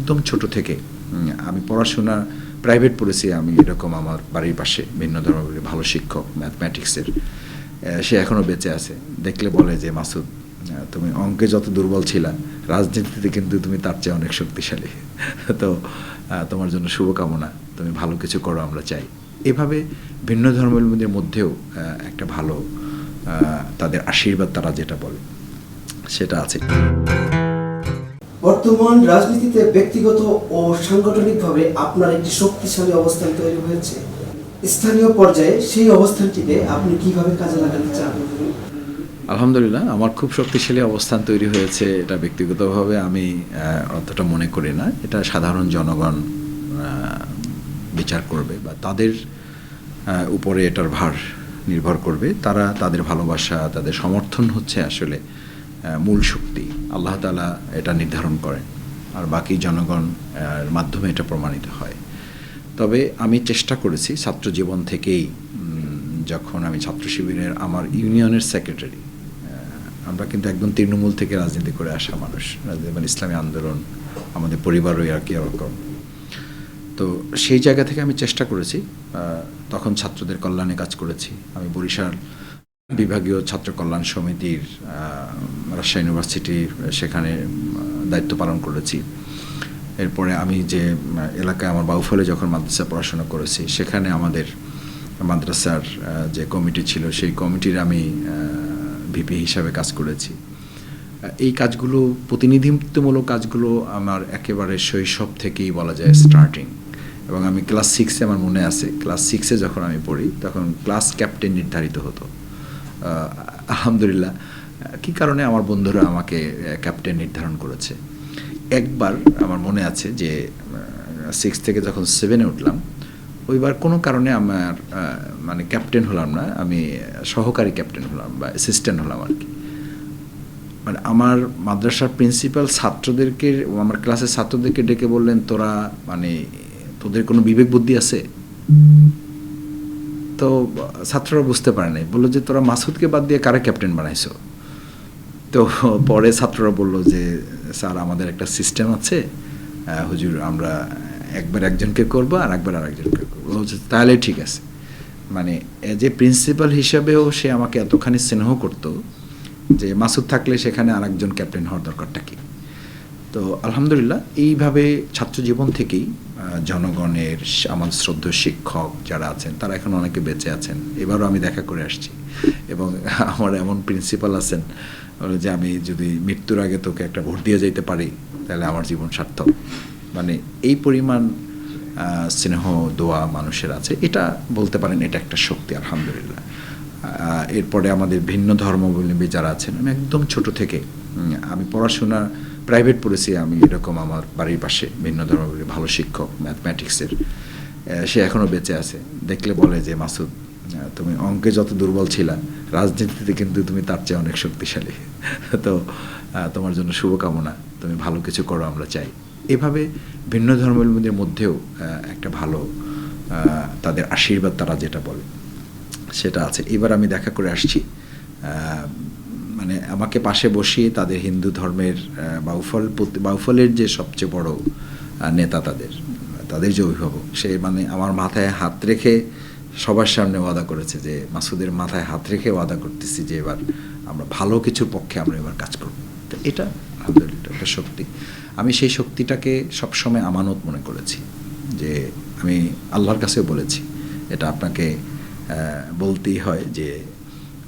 একদম ছোট থেকে আমি পড়াশোনা প্রাইভেট পড়েছি। আমি এরকম আমার বাড়ির পাশে ভিন্ন ধর্মের ভালো শিক্ষক ম্যাথমেটিক্সের, সে এখনও বেঁচে আছে। দেখলে বলে যে মাসুদ, তুমি অঙ্কে যত দুর্বল ছিলা, রাজনীতিতে কিন্তু তুমি তার চেয়ে অনেক শক্তিশালী। তো তোমার জন্য শুভকামনা, তুমি ভালো কিছু করো, আমরা চাই। এভাবে ভিন্ন ধর্মের মধ্যেও একটা ভালো তাদের আশীর্বাদ, তারা যেটা বলে সেটা আছে। বর্তমান রাজনীতিতে ব্যক্তিগত ও সাংগঠনিকভাবে আপনার একটি শক্তিশালী অবস্থান তৈরি হয়েছে। স্থানীয় পর্যায়ে সেই অবস্থানটিকে আপনি কিভাবে কাজে লাগাতে চান? আলহামদুলিল্লাহ, আমার খুব শক্তিশালী অবস্থান তৈরি হয়েছে। এটা ব্যক্তিগতভাবে আমি অতটা মনে করি না। এটা সাধারণ জনগণ বিচার করবে বা তাদের উপরে এটার ভার নির্ভর করবে। তারা তাদের ভালোবাসা, তাদের সমর্থন হচ্ছে আসলে মূল শক্তি। আল্লাহ তাআলা এটা নির্ধারণ করেন, আর বাকি জনগণ মাধ্যমে এটা প্রমাণিত হয়। তবে আমি চেষ্টা করেছি ছাত্র জীবন থেকেই, যখন আমি ছাত্র শিবিরের আমার ইউনিয়নের সেক্রেটারি, আমরা কিন্তু একদম তৃণমূল থেকে রাজনীতি করে আসা মানুষ, মানে ইসলামী আন্দোলন আমাদের পরিবারই আর কি এরকম। তো সেই জায়গা থেকে আমি চেষ্টা করেছি, তখন ছাত্রদের কল্যাণে কাজ করেছি। আমি বরিশাল বিভাগীয় ছাত্র কল্যাণ সমিতির রাজশাহী ইউনিভার্সিটির সেখানে দায়িত্ব পালন করেছি। এরপরে আমি যে এলাকায় আমার বাউফলে যখন মাদ্রাসা পড়াশোনা করেছি, সেখানে আমাদের মাদ্রাসার যে কমিটি ছিল, সেই কমিটির আমি ভিপি হিসাবে কাজ করেছি। এই কাজগুলো, প্রতিনিধিত্বমূলক কাজগুলো আমার একেবারে শৈশব থেকেই বলা যায় স্টার্টিং। এবং আমি ক্লাস 6-এ, আমার মনে আছে, ক্লাস 6-এ যখন আমি পড়ি, তখন ক্লাস ক্যাপ্টেন নির্ধারিত হতো। আলহামদুলিল্লাহ, কী কারণে আমার বন্ধুরা আমাকে ক্যাপ্টেন নির্ধারণ করেছে। একবার আমার মনে আছে যে 6 থেকে যখন 7-এ উঠলাম, ওইবার কোনো কারণে আমার মানে ক্যাপ্টেন হলাম না, আমি সহকারী ক্যাপ্টেন হলাম বা অ্যাসিস্ট্যান্ট হলাম আর কি। মানে আমার মাদ্রাসার প্রিন্সিপাল ছাত্রদেরকে, আমার ক্লাসের ছাত্রদেরকে ডেকে বললেন, তোরা মানে তোদের কোনো বিবেক বুদ্ধি আছে? তো ছাত্ররা বুঝতে পারে নাই, বললো যে তোরা মাসুদকে বাদ দিয়ে কারে ক্যাপ্টেন বানাইছো? তো পরে ছাত্ররা বলল যে স্যার, আমাদের একটা সিস্টেম আছে হুজুর, আমরা একবার একজনকে করবো আর একবার আরেকজনকে করবো। তাহলে ঠিক আছে। মানে এজ এ প্রিন্সিপাল হিসাবেও সে আমাকে এতখানি স্নেহ করতো যে মাসুদ থাকলে সেখানে আরেকজন ক্যাপ্টেন হওয়ার দরকারটা কি। তো আলহামদুলিল্লাহ, এইভাবে ছাত্র জীবন থেকেই জনগণের, আমার শ্রদ্ধেয় শিক্ষক যারা আছেন, তারা এখন অনেকে বেঁচে আছেন, এবারও আমি দেখা করে আসছি। এবং আমার এমন প্রিন্সিপাল আছেন যে আমি যদি মৃত্যুর আগে তোকে একটা ভোট দিয়ে যেতে পারি, তাহলে আমার জীবন সার্থক। মানে এই পরিমাণ স্নেহ দোয়া মানুষের আছে, এটা বলতে পারেন এটা একটা শক্তি, আলহামদুলিল্লাহ। এরপরে আমাদের ভিন্ন ধর্মাবলম্বী যারা আছেন, আমি একদম ছোট থেকে, আমি পড়াশোনা প্রাইভেট পড়েছি। আমি এরকম আমার বাড়ির পাশে ভিন্ন ধর্মাবলম্বী ভালো শিক্ষক ম্যাথমেটিক্সের, সে এখনও বেঁচে আছে। দেখলে বলে যে মাসুদ, তুমি অঙ্কে যত দুর্বল ছিলা, রাজনীতিতে কিন্তু তুমি তার চেয়ে অনেক শক্তিশালী। তো তোমার জন্য শুভকামনা, তুমি ভালো কিছু করো, আমরা চাই। এভাবে ভিন্ন ধর্মের মধ্যেও একটা ভালো তাদের আশীর্বাদ, তারা যেটা বলে সেটা আছে। এবার আমি দেখা করে আসছি, মানে আমাকে পাশে বসিয়ে তাদের হিন্দু ধর্মের বাউফলের যে সবচেয়ে বড় নেতা, তাদের যে অভিভাবক, সে মানে আমার মাথায় হাত রেখে সবার সামনে ওয়াদা করেছে যে মাসুদের মাথায় হাত রেখে ওয়াদা করতেছি যে এবার আমরা ভালো কিছুর পক্ষে আমরা এবার কাজ করব। তো এটা আলহামদুলিল্লাহ একটা শক্তি। আমি সেই শক্তিটাকে সবসময় আমানত মনে করেছি, যে আমি আল্লাহর কাছেও বলেছি, এটা আপনাকে বলতেই হয় যে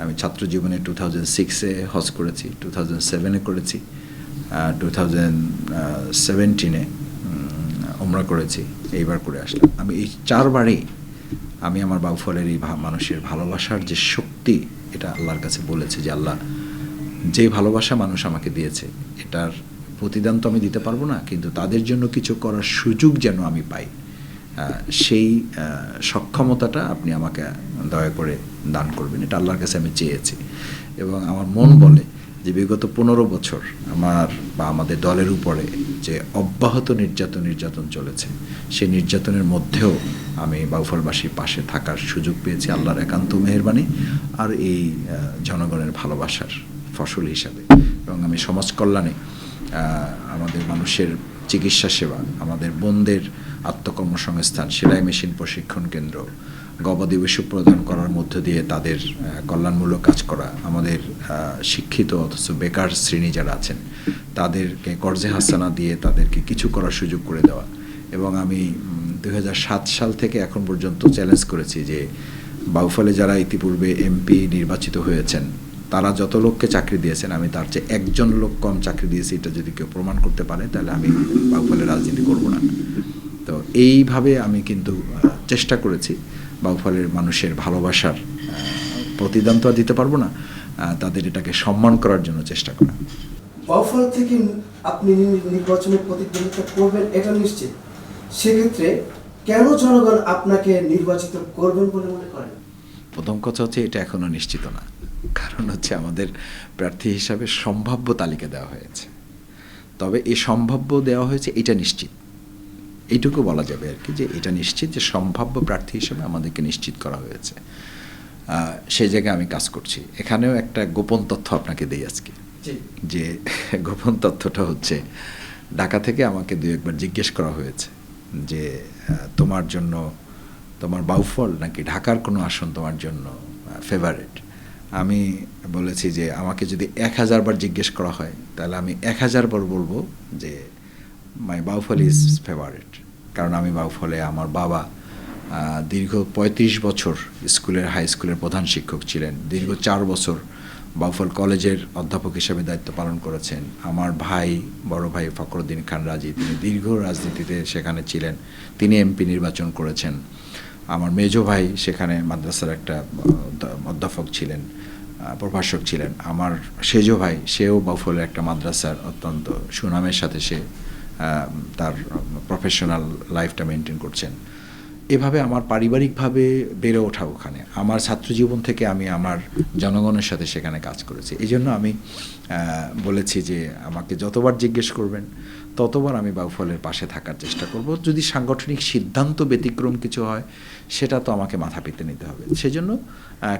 আমি ছাত্র জীবনে 2006-এ হজ করেছি, 2007-এ করেছি, 2017-এ উমরা করেছি, এইবার করে আসলাম। আমি এই 4বারেই আমি আমার বাউফলের এই মানুষের ভালোবাসার যে শক্তি, এটা আল্লাহর কাছে বলেছি যে আল্লাহ, যে ভালোবাসা মানুষ আমাকে দিয়েছে, এটার প্রতিদান তো আমি দিতে পারবো না, কিন্তু তাদের জন্য কিছু করার সুযোগ যেন আমি পাই, সেই সক্ষমতাটা আপনি আমাকে দয়া করে দান করবেন, এটা আল্লাহর কাছে আমি চেয়েছি। এবং আমার মন বলে যে বিগত 15 বছর আমার বা আমাদের দলের উপরে যে অব্যাহত নির্যাতন চলেছে, সেই নির্যাতনের মধ্যেও আমি বাউফলবাসীর পাশে থাকার সুযোগ পেয়েছি আল্লাহর একান্ত মেহেরবানি আর এই জনগণের ভালোবাসার ফসল হিসাবে। এবং আমি সমাজ কল্যাণে আমাদের মানুষের চিকিৎসা সেবা, আমাদের বোনদের আত্মকর্মসংস্থান, সেলাই মেশিন প্রশিক্ষণ কেন্দ্র, গবাদি পশু প্রদান করার মধ্য দিয়ে তাদের কল্যাণমূলক কাজ করা, আমাদের শিক্ষিত অথচ বেকার শ্রেণী যারা আছেন তাদেরকে কর্জে হাসানা দিয়ে তাদেরকে কিছু করার সুযোগ করে দেওয়া। এবং আমি 2007 সাল থেকে এখন পর্যন্ত চ্যালেঞ্জ করেছি যে বাউফলে যারা ইতিপূর্বে এমপি নির্বাচিত হয়েছেন তারা যত লোককে চাকরি দিয়েছেন আমি তার চেয়ে একজন লোক কম চাকরি দিয়েছি, এটা যদি কেউ প্রমাণ করতে পারে তাহলে আমি বাউফলে রাজনীতি করব না। তো এইভাবে আমি কিন্তু চেষ্টা করেছি বাউফলের মানুষের ভালোবাসার প্রতিদান তো আর দিতে পারবো না, তাদের এটাকে সম্মান করার জন্য চেষ্টা করা। বাউফল থেকে আপনি নির্বাচনে প্রতিদ্বন্দ্বিতা করবেন এটা নিশ্চিত, সেক্ষেত্রে কেন জনগণ আপনাকে নির্বাচিত করবেন বলে মনে করেন? প্রথম কথা হচ্ছে এটা এখনো নিশ্চিত না, কারণ হচ্ছে আমাদের প্রার্থী হিসাবে সম্ভাব্য তালিকা দেওয়া হয়েছে। তবে এই সম্ভাব্য দেওয়া হয়েছে এটা নিশ্চিত, এইটুকু বলা যাবে আর কি, যে এটা নিশ্চিত যে সম্ভাব্য প্রার্থী হিসেবে আমাদেরকে নিশ্চিত করা হয়েছে। সেই জায়গায় আমি কাজ করছি। এখানেও একটা গোপন তথ্য আপনাকে দিই আজকে, যে গোপন তথ্যটা হচ্ছে ঢাকা থেকে আমাকে 2-1 বার জিজ্ঞেস করা হয়েছে যে তোমার জন্য, তোমার বাউফল নাকি ঢাকার কোনো আসন তোমার জন্য ফেভারিট। আমি বলেছি যে আমাকে যদি 1000 বার জিজ্ঞেস করা হয় তাহলে আমি 1000 বার বলবো যে মাই বাউফল ইজ ফেভারিট। কারণ আমি বাউফলে, আমার বাবা দীর্ঘ 35 বছর স্কুলের, হাই স্কুলের প্রধান শিক্ষক ছিলেন, দীর্ঘ 4 বছর বাউফল কলেজের অধ্যাপক হিসেবে দায়িত্ব পালন করেছেন। আমার ভাই, বড় ভাই ফখরুদ্দিন খান রাজি, তিনি দীর্ঘ রাজনীতিতে সেখানে ছিলেন, তিনি এমপি নির্বাচন করেছেন। আমার মেজো ভাই সেখানে মাদ্রাসার একটা অধ্যাপক ছিলেন, প্রভাষক ছিলেন। আমার সেজো ভাই, সেও বাউফলের একটা মাদ্রাসার অত্যন্ত সুনামের সাথে সে তার প্রফেশনাল লাইফটা মেনটেন করছেন। এভাবে আমার পারিবারিকভাবে বেড়ে ওঠা ওখানে, আমার ছাত্রজীবন থেকে আমি আমার জনগণের সাথে সেখানে কাজ করেছি। এই জন্য আমি বলেছি যে আমাকে যতবার জিজ্ঞেস করবেন ততবার আমি বাউফলের পাশে থাকার চেষ্টা করব। যদি সাংগঠনিক সিদ্ধান্ত ব্যতিক্রম কিছু হয় সেটা তো আমাকে মাথা পেতে নিতে হবে। সেজন্য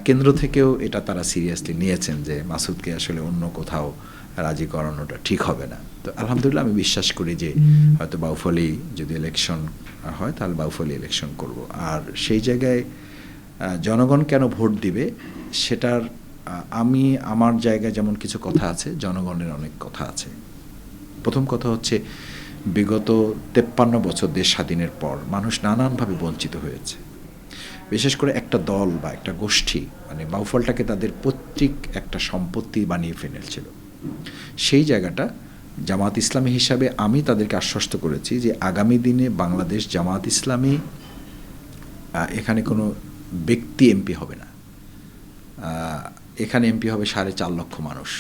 কেন্দ্র থেকেও এটা তারা সিরিয়াসলি নিয়েছেন যে মাসুদকে আসলে অন্য কোথাও রাজি করানোটা ঠিক হবে না। তো আলহামদুলিল্লাহ আমি বিশ্বাস করি যে হয়তো বাউফলেই যদি ইলেকশন হয় তাহলে বাউফলে ইলেকশন করব। আর সেই জায়গায় জনগণ কেন ভোট দিবে সেটার আমি আমার জায়গায় যেমন কিছু কথা আছে, জনগণের অনেক কথা আছে। প্রথম কথা হচ্ছে বিগত 53 বছর দেশ স্বাধীনের পর মানুষ নানানভাবে বঞ্চিত হয়েছে। বিশেষ করে একটা দল বা একটা গোষ্ঠী মানে বাউফলটাকে তাদের পৈতৃক একটা সম্পত্তি বানিয়ে ফেলেছিল। সেই জায়গাটা জামাত ইসলামী হিসাবে আমি তাদেরকে আশ্বস্ত করেছি যে আগামী দিনে বাংলাদেশ জামাত ইসলামী এখানে কোনো ব্যক্তি এমপি হবে না, এখানে এমপি হবে 4.5 লক্ষ মানুষ।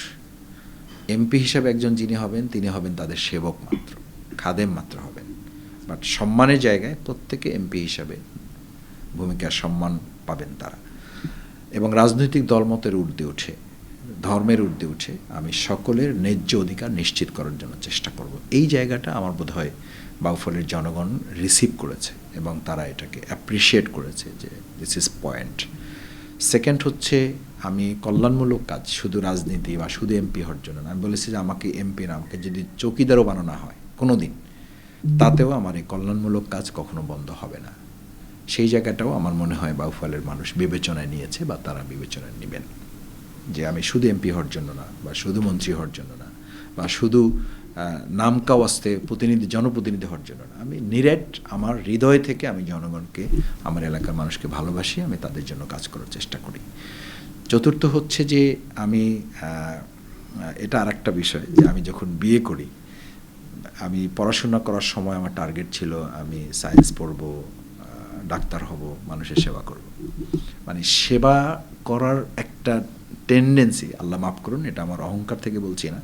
এমপি হিসাবে একজন যিনি হবেন তিনি হবেন তাদের সেবক মাত্র, খাদেম মাত্র হবেন। বাট সম্মানের জায়গায় প্রত্যেকে এমপি হিসাবে ভূমিকার সম্মান পাবেন তারা। এবং রাজনৈতিক দলমতের ঊর্ধ্বে উঠে, ধর্মের ঊর্ধ্বে উঠে আমি সকলের ন্যায্য অধিকার নিশ্চিত করার জন্য চেষ্টা করব। এই জায়গাটা আমার বোধ হয় বাউফলের জনগণ রিসিভ করেছে এবং তারা এটাকে অ্যাপ্রিসিয়েট করেছে যে দিস ইজ পয়েন্ট। সেকেন্ড হচ্ছে আমি কল্যাণমূলক কাজ, শুধু রাজনীতি বা শুধু এমপি হওয়ার জন্য না। আমি বলেছি যে আমাকে এমপি না, আমাকে যদি চৌকিদারও বানানো হয় কোনো দিন, তাতেও আমার এই কল্যাণমূলক কাজ কখনো বন্ধ হবে না। সেই জায়গাটাও আমার মনে হয় বাউফলের মানুষ বিবেচনায় নিয়েছে বা তারা বিবেচনায় নেবেন, যে আমি শুধু এমপি হওয়ার জন্য না বা শুধু মন্ত্রী হওয়ার জন্য না বা শুধু নামকাওয়াস্তে প্রতিনিধি, জনপ্রতিনিধি হওয়ার জন্য না। আমি নিরেট আমার হৃদয় থেকে আমি জনগণকে, আমার এলাকার মানুষকে ভালোবাসি, আমি তাদের জন্য কাজ করার চেষ্টা করি। চতুর্থ হচ্ছে যে আমি এটা আর একটা বিষয় যে আমি যখন বিয়ে করি, আমি পড়াশোনা করার সময় আমার টার্গেট ছিল আমি সায়েন্স পড়ব, ডাক্তার হব, মানুষের সেবা করব। মানে সেবা করার একটা টেন্ডেন্সি, আল্লাহ মাফ করুন এটা আমার অহংকার থেকে বলছি না,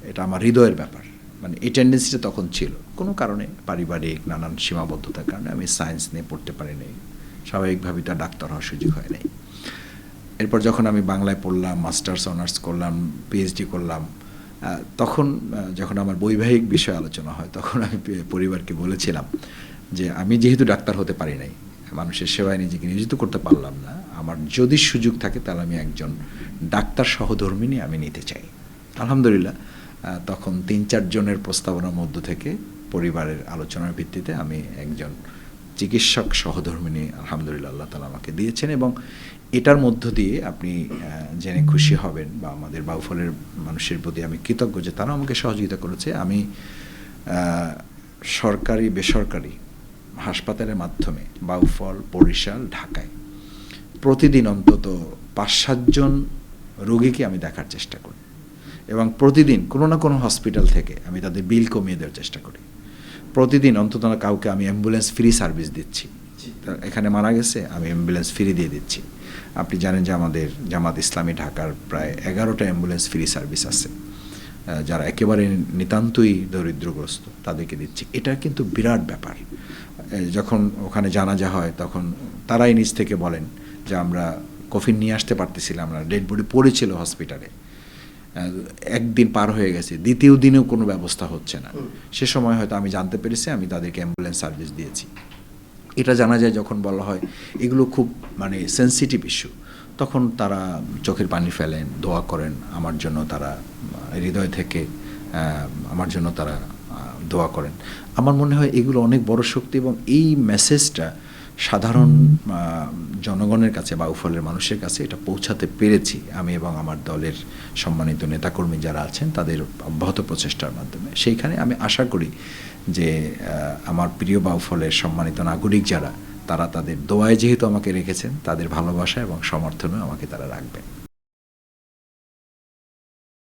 এটা আমার হৃদয়ের ব্যাপার। মানে এই টেন্ডেন্সিটা তখন ছিল, কোনো কারণে পারিবারিক নানান সীমাবদ্ধতার কারণে আমি সায়েন্স নিয়ে পড়তে পারিনি, স্বাভাবিকভাবেই তার ডাক্তার হওয়ার সুযোগ হয় নাই। এরপর যখন আমি বাংলায় পড়লাম, মাস্টার্স অনার্স করলাম, পিএইচডি করলাম, তখন যখন আমার বৈবাহিক বিষয় আলোচনা হয় তখন আমি পরিবারকে বলেছিলাম যে আমি যেহেতু ডাক্তার হতে পারি নাই, মানুষের সেবায় নিজেকে নিয়োজিত করতে পারলাম না, আমার যদি সুযোগ থাকে তাহলে আমি একজন ডাক্তার সহধর্মিণী আমি নিতে চাই। আলহামদুলিল্লাহ তখন 3-4 জনের প্রস্তাবনার মধ্য থেকে পরিবারের আলোচনার ভিত্তিতে আমি একজন চিকিৎসক সহধর্মিণী আলহামদুলিল্লাহ আল্লাহ তাআলা আমাকে দিয়েছেন, এবং এটার মধ্য দিয়ে আপনি জেনে খুশি হবেন বা আমাদের বাউফলের মানুষের প্রতি আমি কৃতজ্ঞ যে তারা আমাকে সহযোগিতা করেছে। আমি সরকারি বেসরকারি হাসপাতালের মাধ্যমে বাউফল, বরিশাল, ঢাকায় প্রতিদিন অন্তত ৫-৭ জন রোগীকে আমি দেখার চেষ্টা করি, এবং প্রতিদিন কোনো না কোনো হসপিটাল থেকে আমি তাদের বিল কমিয়ে দেওয়ার চেষ্টা করি। প্রতিদিন অন্তত না কাউকে আমি অ্যাম্বুলেন্স ফ্রি সার্ভিস দিচ্ছি। এখানে মারা গেছে, আমি অ্যাম্বুলেন্স ফ্রি দিয়ে দিচ্ছি। আপনি জানেন যে আমাদের জামাত ইসলামী ঢাকার প্রায় 11টা অ্যাম্বুলেন্স ফ্রি সার্ভিস আছে, যারা একেবারে নিতান্তই দরিদ্রগ্রস্ত তাদেরকে দিচ্ছি। এটা কিন্তু বিরাট ব্যাপার। যখন ওখানে জানাজা হয় তখন তারাই নিজ থেকে বলেন যে আমরা কফিন নিয়ে আসতে পারতেছিলাম না, ডেড বডি পড়েছিল হসপিটালে, একদিন পার হয়ে গেছে, দ্বিতীয় দিনেও কোনো ব্যবস্থা হচ্ছে না। সে সময় হয়তো আমি জানতে পেরেছি, আমি তাদেরকে অ্যাম্বুলেন্স সার্ভিস দিয়েছি। এটা জানা যায় যখন বলা হয় এগুলো খুব মানে সেন্সিটিভ ইস্যু, তখন তারা চোখের পানি ফেলেন, দোয়া করেন আমার জন্য, তারা হৃদয় থেকে আমার জন্য তারা দোয়া করেন। আমার মনে হয় এগুলো অনেক বড় শক্তি, এবং এই মেসেজটা সাধারণ জনগণের কাছে, বাউফলের মানুষের কাছে এটা পৌঁছাতে পেরেছি আমি এবং আমার দলের সম্মানিত নেতাকর্মী যারা আছেন তাদের অব্যাহত প্রচেষ্টার মাধ্যমে। সেইখানে আমি আশা করি যে আমার প্রিয় বাউফলের সম্মানিত নাগরিক যারা, তারা তাদের দোয়ায় যেহেতু আমাকে রেখেছেন, তাদের ভালোবাসা এবং সমর্থনেও আমাকে তারা রাখবেন।